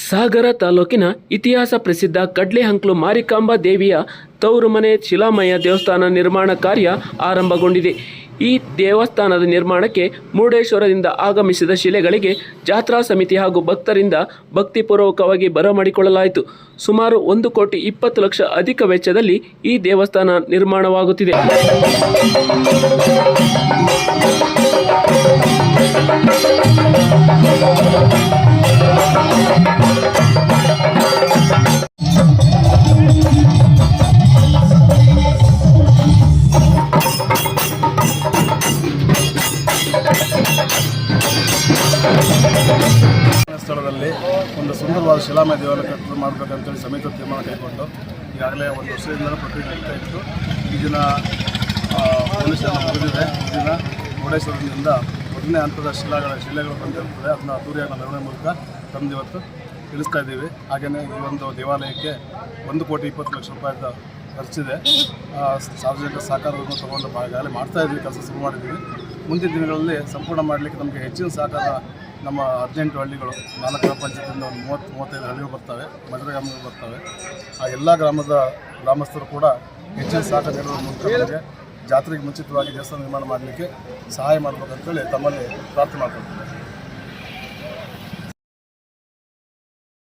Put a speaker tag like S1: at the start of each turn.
S1: ಸಾಗರ ತಾಲೂಕಿನ ಇತಿಹಾಸ ಪ್ರಸಿದ್ಧ ಕಡ್ಲೆಹಂಕ್ಲು ಮಾರಿಕಾಂಬಾ ದೇವಿಯ ತವರು ಮನೆ ಶಿಲಾಮಯ ದೇವಸ್ಥಾನ ನಿರ್ಮಾಣ ಕಾರ್ಯ ಆರಂಭಗೊಂಡಿದೆ. ಈ ದೇವಸ್ಥಾನದ ನಿರ್ಮಾಣಕ್ಕೆ ಮುರುಡೇಶ್ವರದಿಂದ ಆಗಮಿಸಿದ ಶಿಲೆಗಳಿಗೆ ಜಾತ್ರಾ ಸಮಿತಿ ಹಾಗೂ ಭಕ್ತರಿಂದ ಭಕ್ತಿಪೂರ್ವಕವಾಗಿ ಬರಮಾಡಿಕೊಳ್ಳಲಾಯಿತು. ಸುಮಾರು 1,20,00,000 ಅಧಿಕ ವೆಚ್ಚದಲ್ಲಿ ಈ ದೇವಸ್ಥಾನ ನಿರ್ಮಾಣವಾಗುತ್ತಿದೆ.
S2: ಸ್ಥಳದಲ್ಲಿ ಒಂದು ಸುಂದರವಾದ ಶಿಲಾಮಯ ದೇವಾಲಯ ಮಾಡಬೇಕಂತೇಳಿ ಸಮಿತಿ ತೀರ್ಮಾನ ಕೈಗೊಂಡು ಈಗಾಗಲೇ 1 ವರ್ಷದಿಂದ ಪ್ರಕ್ರಿಯೆ ನಡೀತಾ ಇತ್ತು. ಈ ದಿನ ಪೊಲೀಸರನ್ನು ಮುಗಿದಿದೆ. ಈ ದಿನ ಮುರುಡೇಶ್ವರದಿಂದ 1ನೇ ಹಂತದ ಶಿಲೆಗಳು ಬಂದಿರುತ್ತದೆ. ಅದನ್ನು ಅದ್ದೂರಿಯಾಗಿ ಮೆರವಣಿಗೆ ಮೂಲಕ ತಂದು ಇವತ್ತು ತಿಳಿಸ್ತಾ ಇದ್ದೀವಿ. ಹಾಗೆಯೇ ಈ ಒಂದು ದೇವಾಲಯಕ್ಕೆ 1,20,00,000 ರೂಪಾಯಿದ ಖರ್ಚಿದೆ. ಸಾರ್ವಜನಿಕ ಸಹಕಾರವನ್ನು ತಗೊಂಡು ಈಗಾಗಲೇ ಮಾಡ್ತಾಯಿದ್ದೀವಿ, ಕೆಲಸ ಶುರು ಮಾಡಿದ್ದೀವಿ. ಮುಂದಿನ ದಿನಗಳಲ್ಲಿ ಸಂಪೂರ್ಣ ಮಾಡಲಿಕ್ಕೆ ನಮಗೆ ಹೆಚ್ಚಿನ ಸಹಕಾರ ನಮ್ಮ 18 ಹಳ್ಳಿಗಳು 4 ಗ್ರಾಮ ಪಂಚಾಯತಿಯಿಂದ ಒಂದು 30-35 ಹಳ್ಳಿಗಳು ಬರ್ತವೆ, ಮಜರ ಗ್ರಾಮಗಳು ಬರ್ತವೆ. ಆ ಎಲ್ಲ ಗ್ರಾಮಸ್ಥರು ಕೂಡ ಹೆಚ್ಚಿನ ಸಹಕಾರ ನೀಡುವ ಮೂಲಕ ನಮಗೆ ಜಾತ್ರೆಗೆ ಮುಂಚಿತವಾಗಿ ದೇವಸ್ಥಾನ ನಿರ್ಮಾಣ ಮಾಡಲಿಕ್ಕೆ ಸಹಾಯ ಮಾಡಬೇಕಂತೇಳಿ ತಮ್ಮಲ್ಲಿ ಪ್ರಾರ್ಥನೆ ಮಾಡ್ಕೊಳ್ತೀವಿ.